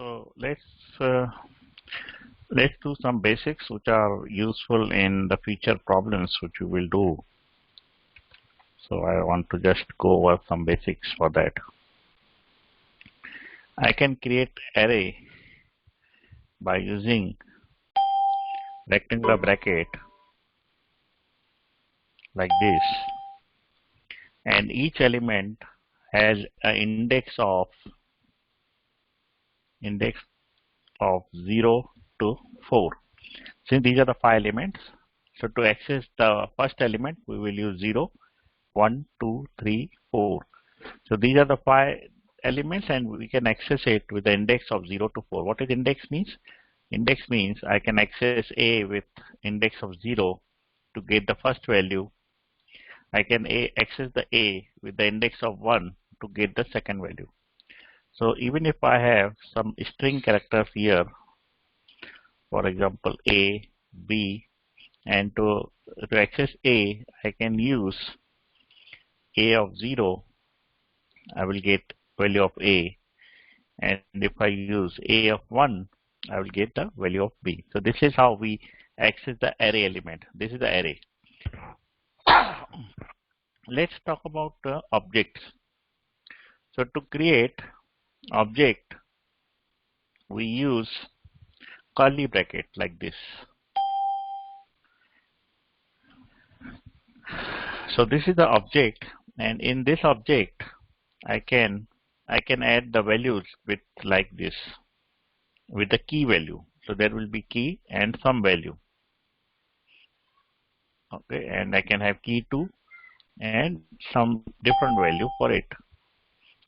So let's do some basics which are useful in the future problems which we will do. So I want to just go over some basics for that. I can create array by using rectangular bracket like this, and each element has an index of 0 to 4. Since these are the 5 elements, so to access the first element we will use 0, 1, 2, 3, 4. So these are the 5 elements and we can access it with the index of 0 to 4. What is index means? Index means I can access A with index of 0 to get the first value. I can access the A with the index of 1 to get the second value. So even if I have some string characters here, for example A, B, and to access A, I can use A of 0, I will get value of A, and if I use A of 1, I will get the value of B. So this is how we access the array element. This is the array. Let's talk about objects. So to create object, we use curly bracket like this. So this is the object, and in this object I can add the values with like this, with the key value. So there will be key and some value. Okay, and I can have key 2 and some different value for it.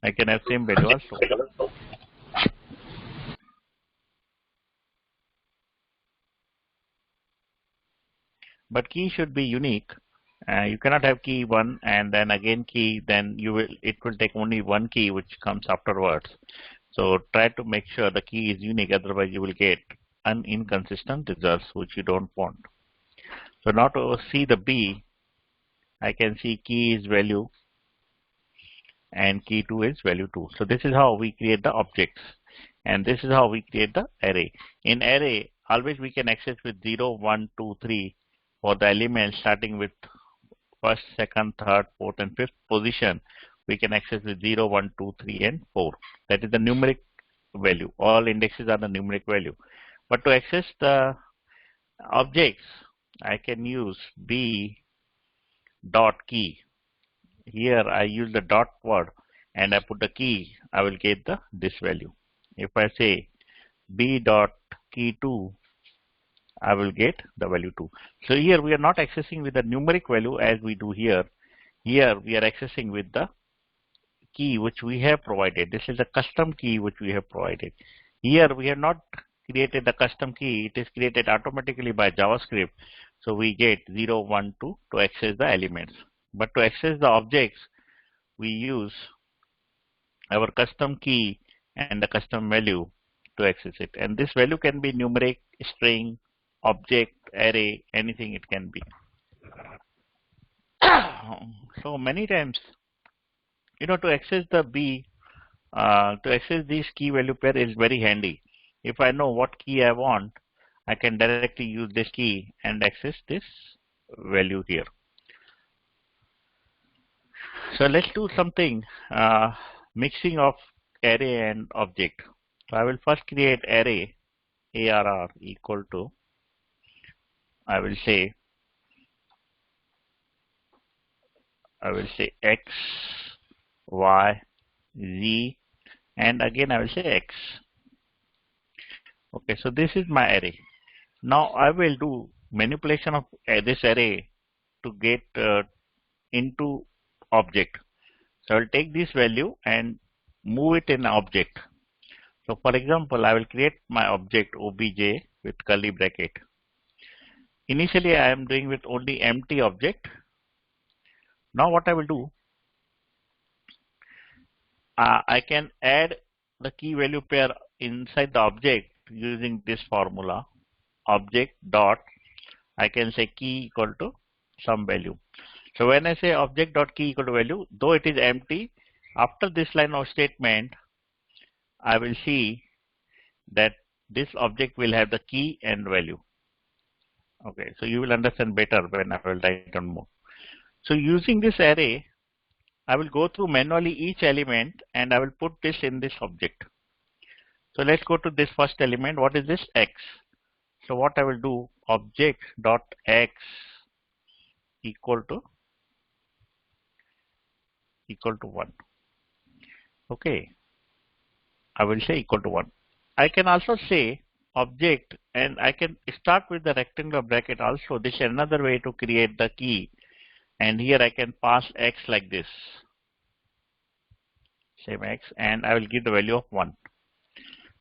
I can have same value also. But key should be unique. You cannot have key 1 and then again key, then it will take only one key which comes afterwards. So try to make sure the key is unique, otherwise you will get inconsistent results which you don't want. So now to see the B, I can see key is value and key 2 is value 2. So this is how we create the objects, and this is how we create the array. In array, always we can access with 0, 1, 2, 3 for the elements starting with first, second, third, fourth, and fifth position. We can access with 0, 1, 2, 3, and 4. That is the numeric value. All indexes are the numeric value. But to access the objects, I can use B dot key. Here I use the dot word and I put the key, I will get this value. If I say B dot key 2, I will get the value 2. So here we are not accessing with the numeric value as we do here. Here we are accessing with the key which we have provided. This is a custom key which we have provided. Here we have not created the custom key. It is created automatically by JavaScript. So we get 0, 1, 2 to access the elements. But to access the objects, we use our custom key and the custom value to access it. And this value can be numeric, string, object, array, anything it can be. So many times, to access the B, to access this key value pair is very handy. If I know what key I want, I can directly use this key and access this value here. So let's do something, mixing of array and object. So I will first create array, arr equal to, I will say x, y, z, and again I will say x. Okay, so this is my array. Now I will do manipulation of this array to get into object. So I will take this value and move it in object. So for example, I will create my object obj with curly bracket. Initially I am doing with only empty object. Now what I will do, I can add the key value pair inside the object using this formula, object dot, I can say key equal to some value. So when I say object dot key equal to value, though it is empty, after this line of statement, I will see that this object will have the key and value. Okay, so you will understand better when I will write down more. So using this array, I will go through manually each element and I will put this in this object. So let's go to this first element. What is this? X. So what I will do, object dot x equal to 1. Okay, I will say equal to 1. I can also say object, and I can start with the rectangular bracket also. This is another way to create the key, and here I can pass x like this, same x, and I will give the value of 1.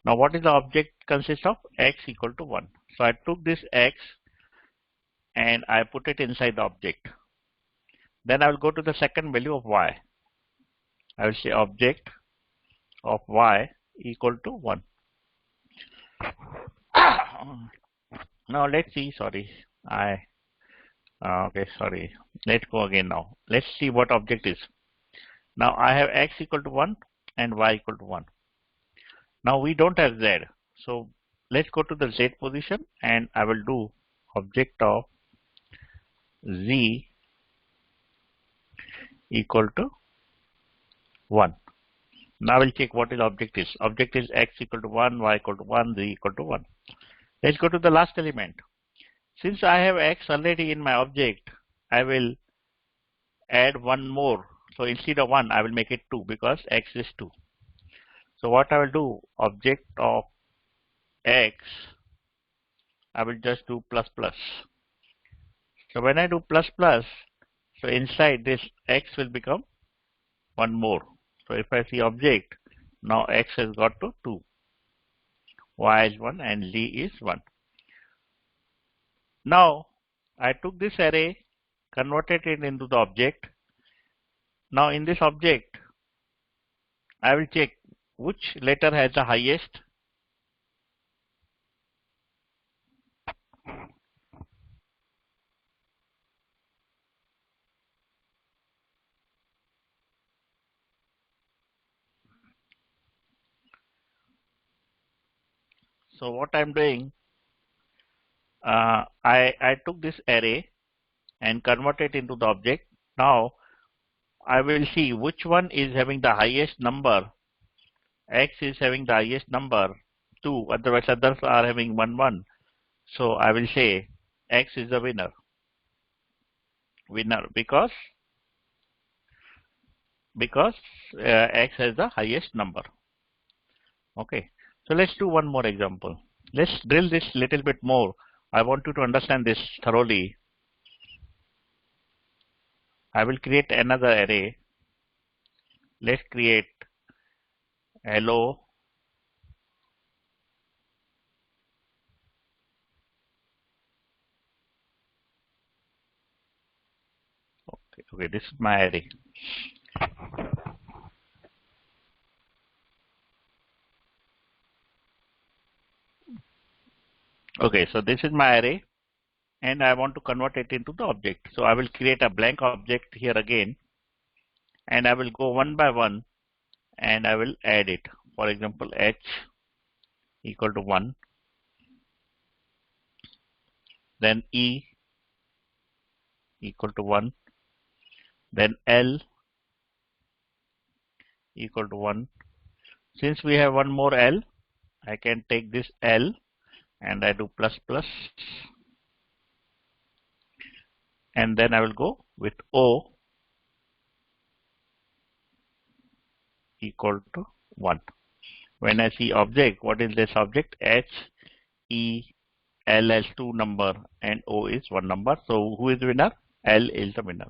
Now what is the object consist of? X equal to 1. So I took this x and I put it inside the object. Then I will go to the second value of y. I will say object of y equal to 1. Now let's see, sorry, okay, sorry. Let's go again now. Let's see what object is. Now I have x equal to 1 and y equal to 1. Now we don't have z. So let's go to the z position and I will do object of z equal to 1. Now we'll check what is object is. Object is x equal to 1, y equal to 1, z equal to 1. Let's go to the last element. Since I have x already in my object, I will add one more. So instead of 1, I will make it 2 because x is 2. So what I will do, object of x, I will just do plus plus. So when I do plus plus, so inside this x will become one more. So if I see object, now x has got to 2, y is 1 and z is 1. Now I took this array, converted it into the object. Now in this object, I will check which letter has the highest. So what I'm doing, I took this array and converted into the object. Now I will see which one is having the highest number. X is having the highest number 2, otherwise others are having 1 1. So I will say X is the winner because X has the highest number. Okay, so let's do one more example. Let's drill this little bit more. I want you to understand this thoroughly. I will create another array. Let's create hello okay, this is my array. Okay, so this is my array and I want to convert it into the object. So I will create a blank object here again and I will go one by one and I will add it. For example, h equal to 1, then e equal to 1, then l equal to 1. Since we have one more l, I can take this l and I do plus plus, and then I will go with o equal to 1. When I see object, what is this object? H, E, L has 2 number and O is 1 number. So who is the winner? L is the winner.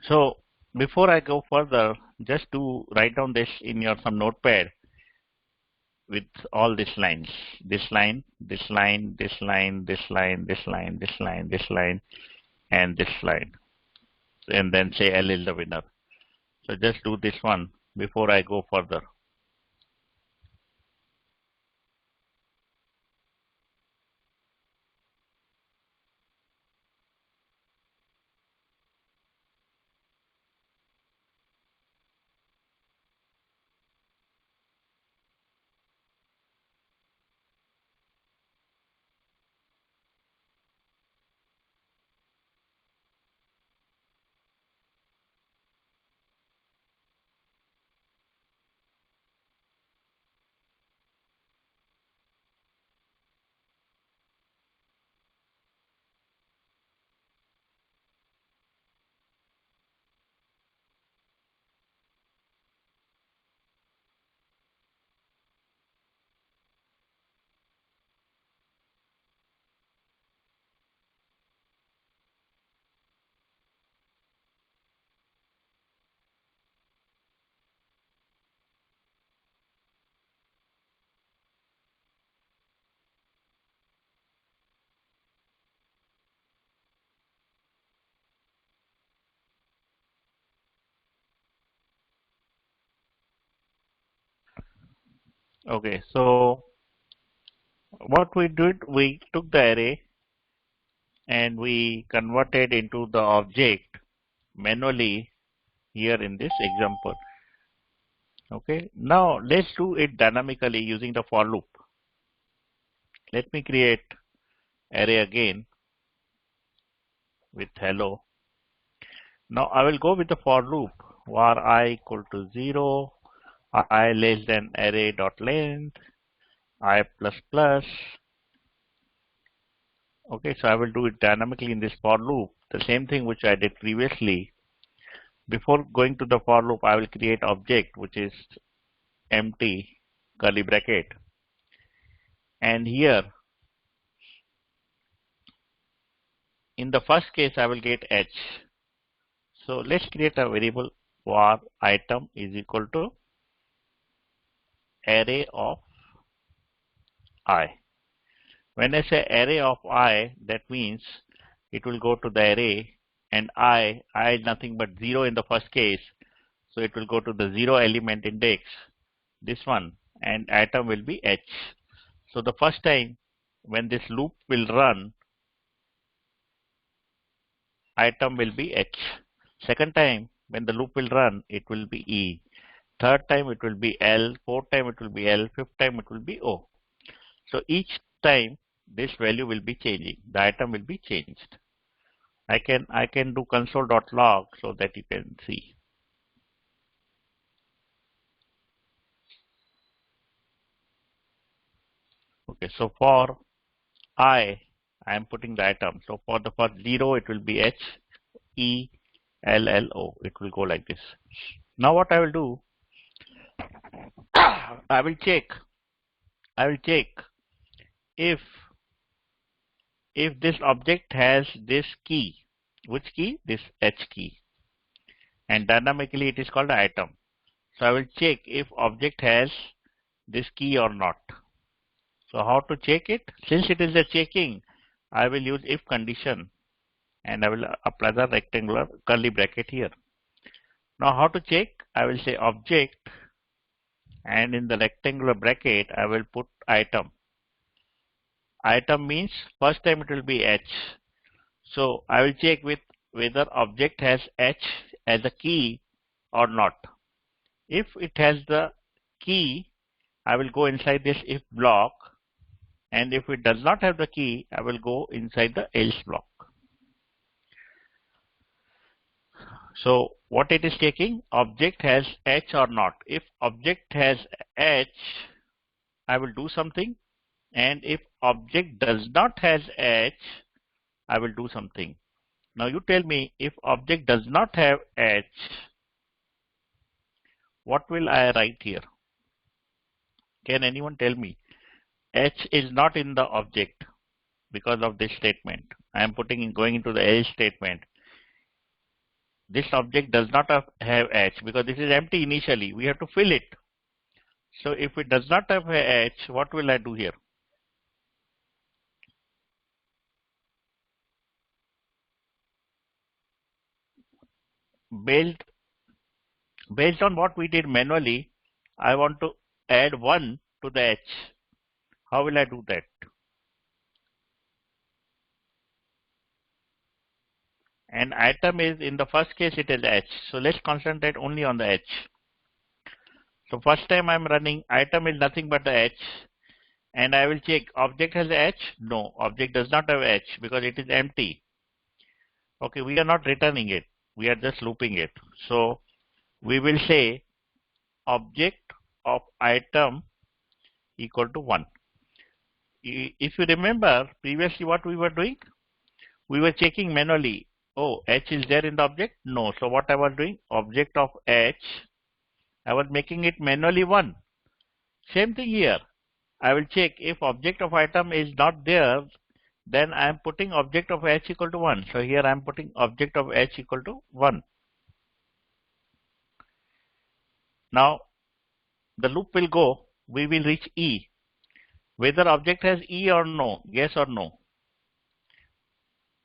So before I go further, just to write down this in your some notepad with all these lines. This line, this line, this line, this line, this line, this line, this line, and this line. And then say L is the winner. So just do this one before I go further. Okay, so what we did, we took the array and we converted into the object manually here in this example. Okay, now let's do it dynamically using the for loop. Let me create array again with hello. Now I will go with the for loop var I equal to 0, I less than array dot length, I plus plus. Okay, so I will do it dynamically in this for loop. The same thing which I did previously. Before going to the for loop, I will create object which is empty curly bracket. And here, in the first case, I will get h. So let's create a variable var item is equal to array of I. When I say array of I, that means it will go to the array and I is nothing but 0 in the first case. So it will go to the 0 element index, this one, and item will be h. So the first time when this loop will run, item will be h. Second time when the loop will run, it will be e. Third time it will be l. Fourth time it will be l. Fifth time it will be o. So each time this value will be changing. The item will be changed. I can do console.log so that you can see. Okay, so for I am putting the item. So for the first 0 it will be h, e, l, l, o. It will go like this. Now what I will do, I will check if this object has this key. Which key? This h key. And dynamically it is called item. So I will check if object has this key or not. So how to check it? Since it is a checking, I will use if condition and I will apply the rectangular curly bracket here. Now how to check? I will say object and in the rectangular bracket I will put item. Item means first time it will be h. So I will check with whether object has h as a key or not. If it has the key, I will go inside this if block, and if it does not have the key, I will go inside the else block. So what it is checking? Object has h or not. If object has h, I will do something, and if object does not has h, I will do something. Now you tell me, if object does not have h, what will I write here? Can anyone tell me? H is not in the object because of this statement. I am going into the else statement. This object does not have h because this is empty initially. We have to fill it. So if it does not have h, what will I do here? Based on what we did manually, I want to add 1 to the h. How will I do that? And item is, in the first case it is h. So let's concentrate only on the h. So first time I'm running, item is nothing but the h. And I will check object has h. No, object does not have h because it is empty. Okay, we are not returning it. We are just looping it. So we will say object of item equal to 1. If you remember previously what we were doing, we were checking manually. Oh, h is there in the object? No. So what I was doing? Object of h, I was making it manually 1. Same thing here. I will check if object of item is not there, then I am putting object of h equal to 1. So here I am putting object of h equal to 1. Now the loop will go, we will reach e. Whether object has e or no, yes or no.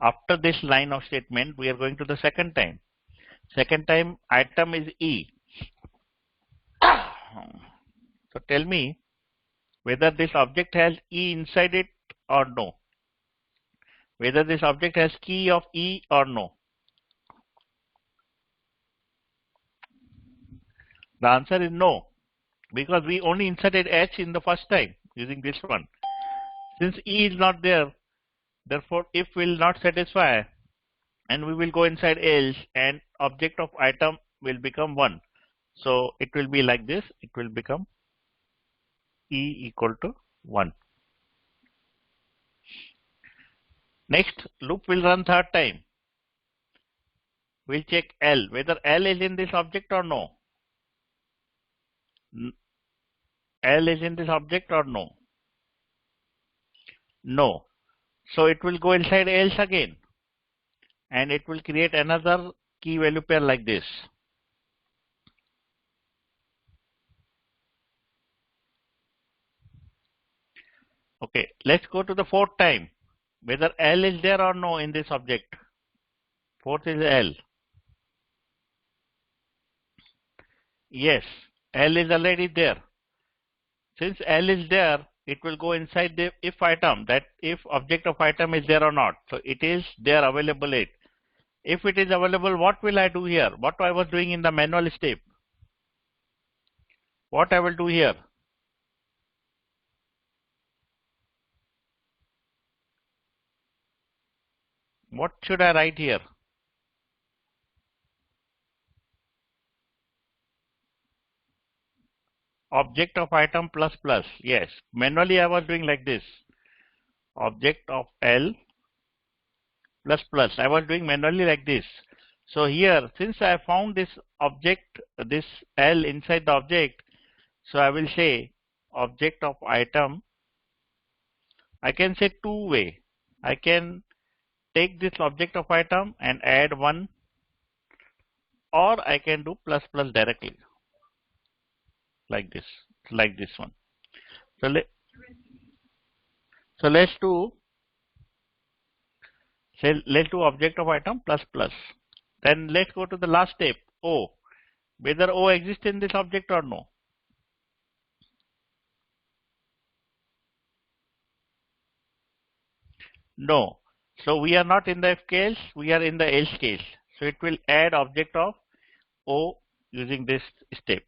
After this line of statement, we are going to the second time. Second time item is e. So tell me, whether this object has E inside it or no, whether this object has key of E or no. The answer is no, because we only inserted H in the first time using this one. Since E is not there, therefore if will not satisfy, and we will go inside else, and object of item will become 1. So it will be like this, it will become E equal to 1. Next loop will run third time. We'll check L, whether L is in this object or no. L is in this object or no? No. So it will go inside else again, and it will create another key value pair like this. Okay, let's go to the fourth time, whether L is there or no in this object. Fourth is L. Yes, L is already there. Since L is there, it will go inside the if item, that if object of item is there or not. So it is there, available it. If it is available, what will I do here? What I was doing in the manual step? What I will do here? What should I write here? Object of item plus plus. Yes, manually I was doing like this. Object of L plus plus. I was doing manually like this. So here, since I found this object, this L inside the object, so I will say object of item. I can say two way. I can take this object of item and add 1, or I can do plus plus directly like this one. So let's do, say let's do object of item plus plus. Then let's go to the last step, O. Whether O exists in this object or no. No. So we are not in the if case, we are in the else case. So it will add object of O using this step.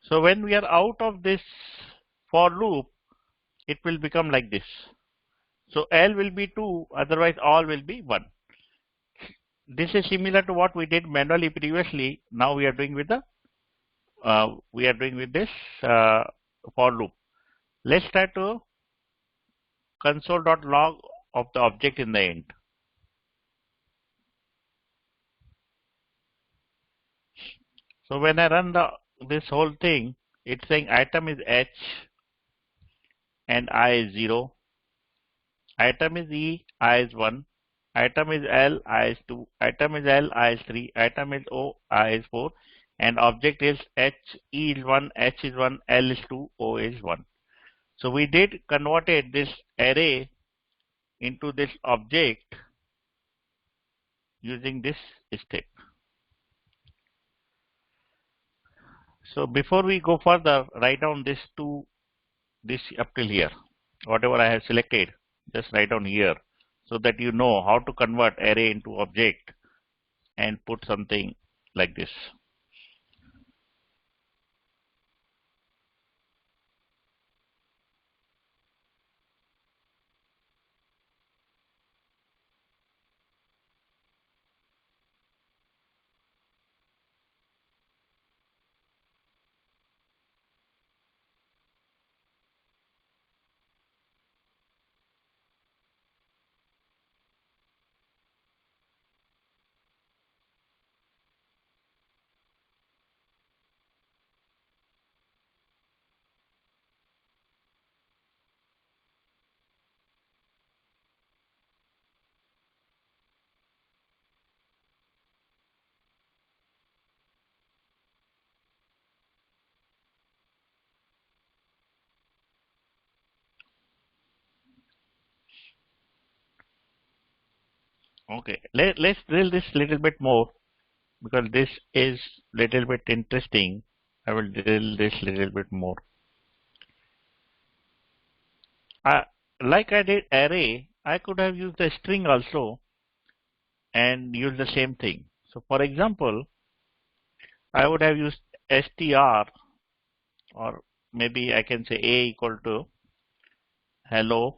So when we are out of this for loop, it will become like this. So L will be 2, otherwise all will be 1. This is similar to what we did manually previously. Now we are doing with the this for loop. Let's try to console.log of the object in the end. So when I run this whole thing, it's saying item is H and I is 0. Item is E, I is 1. Item is L, I is 2. Item is L, I is 3. Item is O, I is 4. And object is H, E is 1, H is 1, L is 2, O is 1. So we did converted this array into this object using this step. So before we go further, write down this up till here. Whatever I have selected, just write down here so that you know how to convert array into object and put something like this. Okay, let's drill this little bit more. because this is little bit interesting. I will drill this little bit more. Like I did array, I could have used a string also and use the same thing. So for example, I would have used str, or maybe I can say a equal to hello,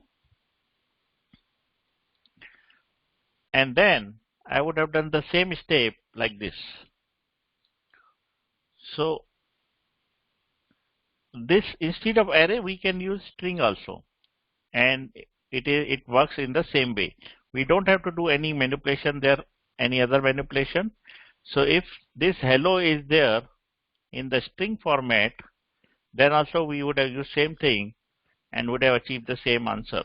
and then I would have done the same step like this. So this, instead of array, we can use string also, and it works in the same way. We don't have to do any manipulation there, any other manipulation. So if this hello is there in the string format, then also we would have used same thing and would have achieved the same answer.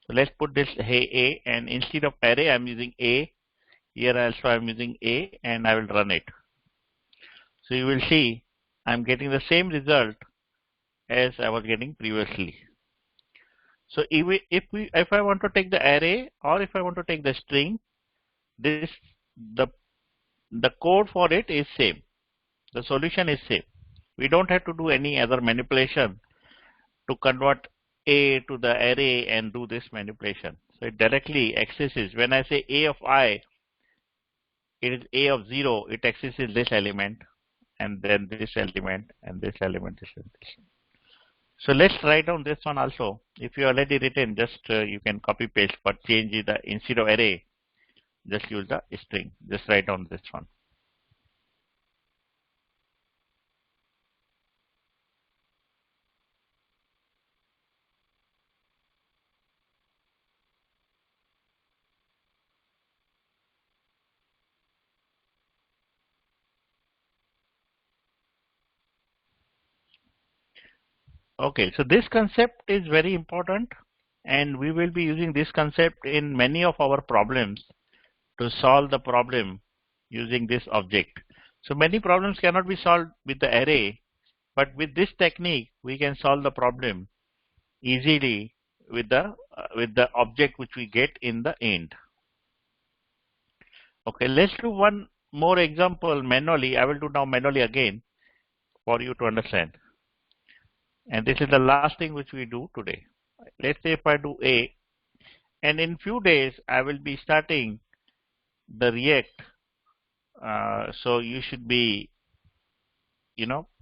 So let's put this hey a, and instead of array I'm using a. Here also I'm using a, and I will run it. So you will see I'm getting the same result as I was getting previously. So if I want to take the array or if I want to take the string, this the code for it is same. The solution is same. We don't have to do any other manipulation to convert a to the array and do this manipulation. So it directly accesses. When I say a of I, it is a of 0. It accesses this element, and then this element, and this element is this. So let's write down this one also. If you already written, just you can copy paste, but change it instead of array, just use the string. Just write down this one. Okay, so this concept is very important, and we will be using this concept in many of our problems to solve the problem using this object. So many problems cannot be solved with the array, but with this technique we can solve the problem easily with the object which we get in the end. Okay, let's do one more example manually. I will do now manually again for you to understand. And this is the last thing which we do today. Let's say if I do A, and in few days I will be starting the React. So you should be,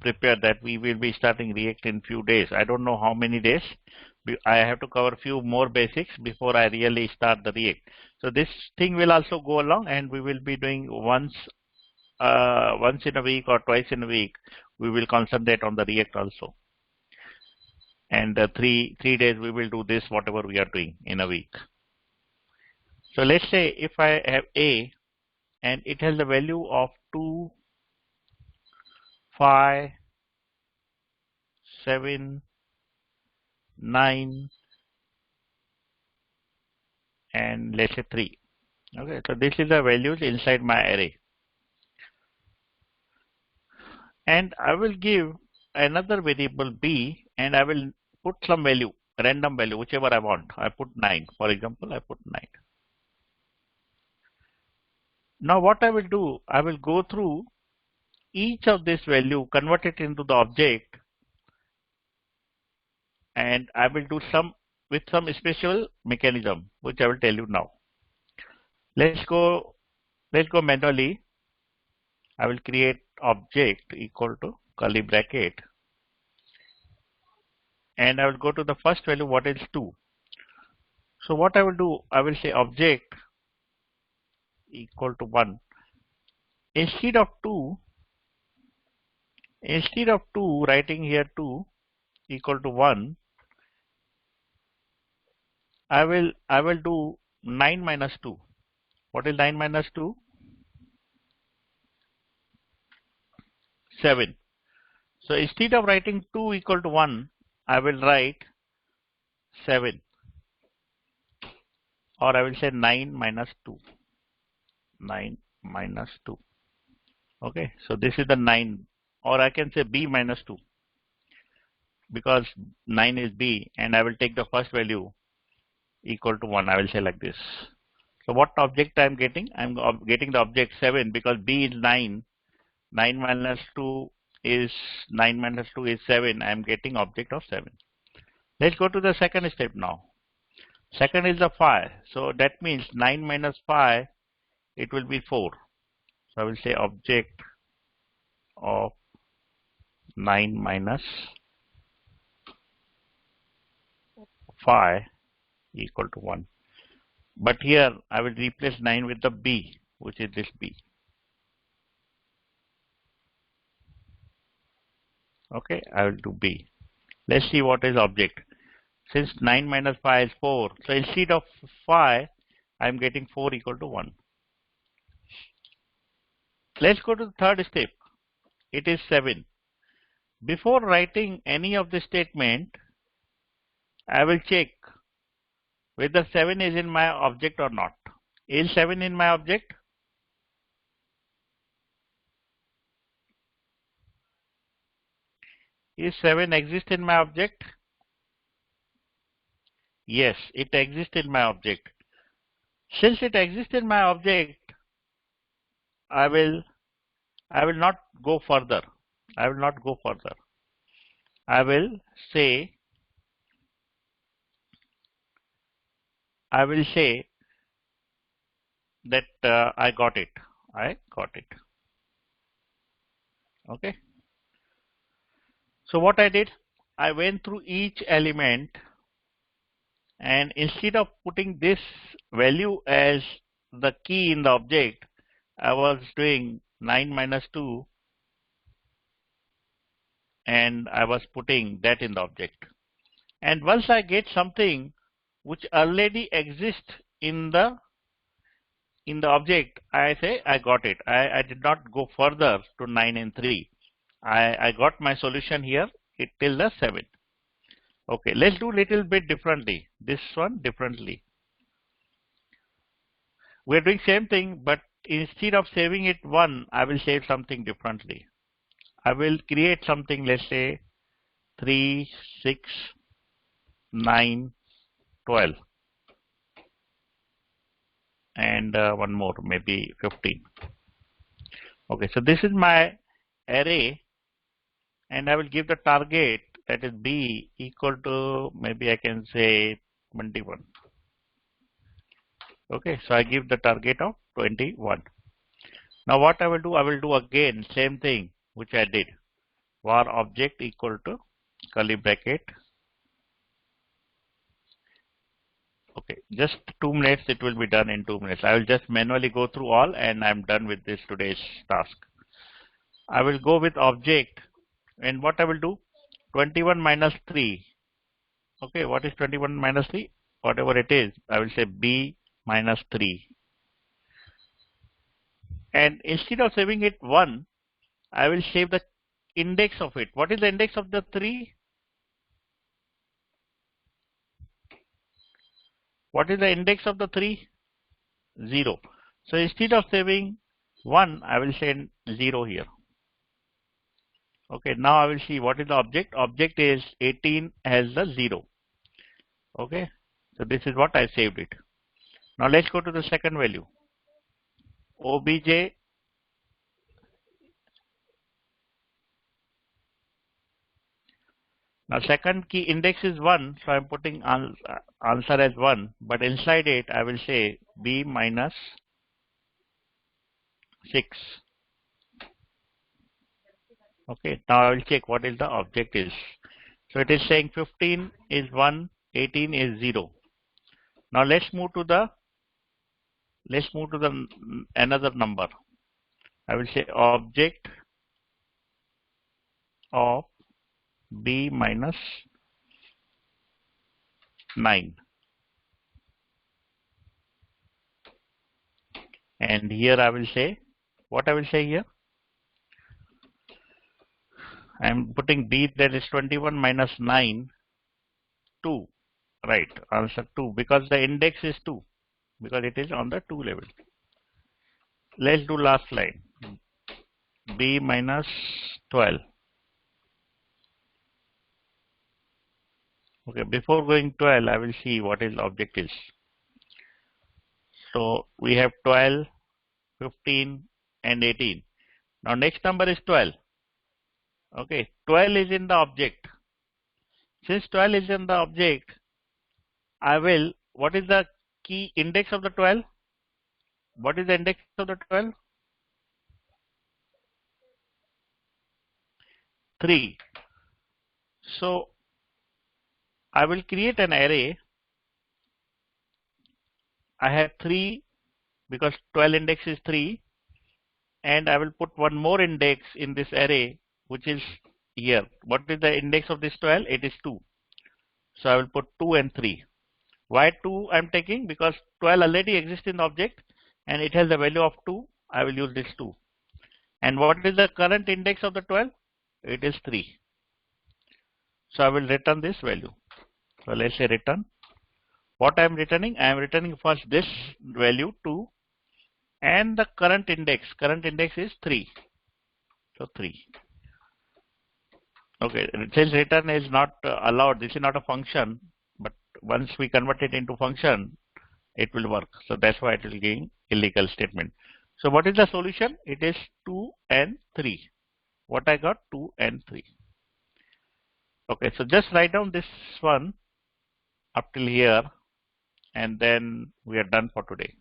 prepared that we will be starting React in few days. I don't know how many days. I have to cover few more basics before I really start the React. So this thing will also go along, and we will be doing once in a week or twice in a week. We will concentrate on the React also. And 3 days we will do this, whatever we are doing in a week. So let's say if I have A and it has the value of 2, 5, 7, 9, and let's say 3. Okay, so this is the values inside my array. And I will give another variable B, and I will put some value, random value, whichever I want. I put 9. For example, I put 9. Now what I will do, I will go through each of this value, convert it into the object, and I will do some with some special mechanism, which I will tell you now. Let's go manually. I will create object equal to curly bracket, and I will go to the first value, what is 2. So what I will do, I will say object equal to 1. Instead of 2, writing here 2 equal to 1, I will do 9 minus 2. What is 9 minus 2? 7. So instead of writing 2 equal to 1, I will write 7, or I will say 9 minus 2. 9 minus 2. Okay, so this is the 9, or I can say B minus 2, because 9 is B, and I will take the first value equal to 1. I will say like this. So what object I'm getting? I'm getting the object 7 because B is 9. 9 minus 2 is 9 minus 2 is 7. I'm getting object of 7. Let's go to the second step now. Second is the 5. So that means 9 minus 5, it will be 4. So I will say object of 9 minus 5 equal to 1. But here I will replace 9 with the B, which is this B. Okay, I will do B. Let's see what is object. Since 9 minus 5 is 4, so instead of 5, I am getting 4 equal to 1. Let's go to the third step. It is 7. Before writing any of the statement, I will check whether 7 is in my object or not. Is 7 in my object? Is 7 exist in my object? Yes, it exists in my object. Since it exists in my object, I will not go further. I will not go further. I will say that I got it. I got it. Okay. So what I did, I went through each element, and instead of putting this value as the key in the object, I was doing 9 minus 2, and I was putting that in the object. And once I get something which already exists in the object, I say I got it. I did not go further to 9 and 3. I got my solution here till the 7. Okay, let's do little bit differently. This one differently. We're doing same thing, but instead of saving it 1, I will save something differently. I will create something, let's say 3, 6, 9, 12. And one more, maybe 15. Okay, so this is my array, and I will give the target, that is B, equal to, maybe I can say 21. Okay, so I give the target of 21. Now what I will do again same thing which I did. Var object equal to curly bracket. Okay, just 2 minutes, it will be done in 2 minutes. I will just manually go through all, and I'm done with this today's task. I will go with object, and what I will do, 21 minus 3. Okay, what is 21 minus 3? Whatever it is, I will say B minus 3. And instead of saving it 1, I will save the index of it. What is the index of the 3? What is the index of the 3? 0. So instead of saving 1, I will say 0 here. Okay, now I will see what is the object. Object is 18 has the 0. Okay, so this is what I saved it. Now let's go to the second value. OBJ now second key index is 1, so I'm putting answer as 1, but inside it I will say B minus 6. Okay, now I will check what is the object is. So it is saying 15 is 1, 18 is 0. Now let's move to the another number. I will say object of B minus 9. And here I will say, what I will say here? I am putting B, that is 21 minus 9, 2. Right, answer 2, because the index is 2, because it is on the 2 level. Let's do last line. B minus 12. Okay, before going 12, I will see what is object is. So we have 12, 15, and 18. Now next number is 12. Okay, 12 is in the object. Since 12 is in the object, what is the key index of the 12? What is the index of the 12? 3. So I will create an array. I have 3 because 12 index is 3, and I will put one more index in this array, which is here. What is the index of this 12? It is 2. So I will put 2 and 3. Why 2 I'm taking? Because 12 already exists in the object and it has the value of 2. I will use this 2. And what is the current index of the 12? It is 3. So I will return this value. So let's say return. What I am returning? I am returning first this value 2 and the current index. Current index is 3. So 3. Okay, since return is not allowed, this is not a function, but once we convert it into function, it will work. So that's why it will give illegal statement. So what is the solution? It is 2 and 3. What I got? 2 and 3. Okay, so just write down this one up till here, and then we are done for today.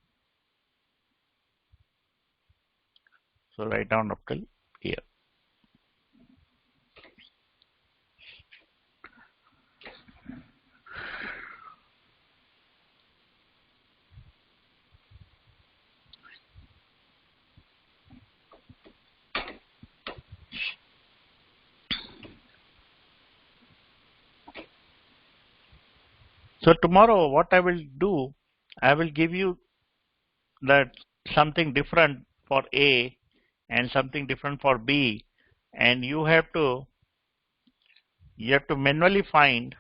So write down up till here. So tomorrow what I will do, I will give you that something different for A and something different for B, and you have to manually find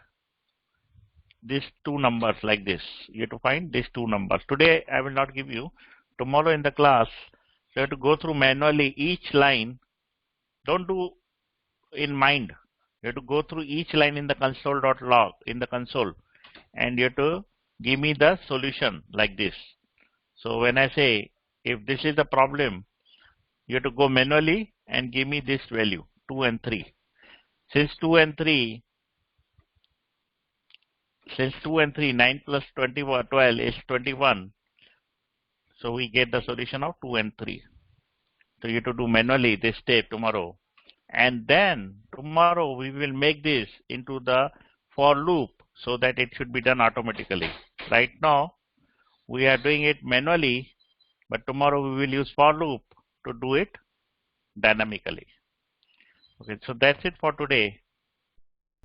these two numbers like this. You have to find these two numbers. Today I will not give you. Tomorrow in the class you have to go through manually each line. Don't do in mind. You have to go through each line in the console.log in the console, and you have to give me the solution like this. So when I say if this is the problem, you have to go manually and give me this value 2 and 3. Since 2 and 3, 9 plus 21, 12 is 21. So we get the solution of 2 and 3. So you have to do manually this step tomorrow. And then tomorrow we will make this into the for loop so that it should be done automatically. Right now we are doing it manually, but tomorrow we will use for loop to do it dynamically. Okay, so that's it for today.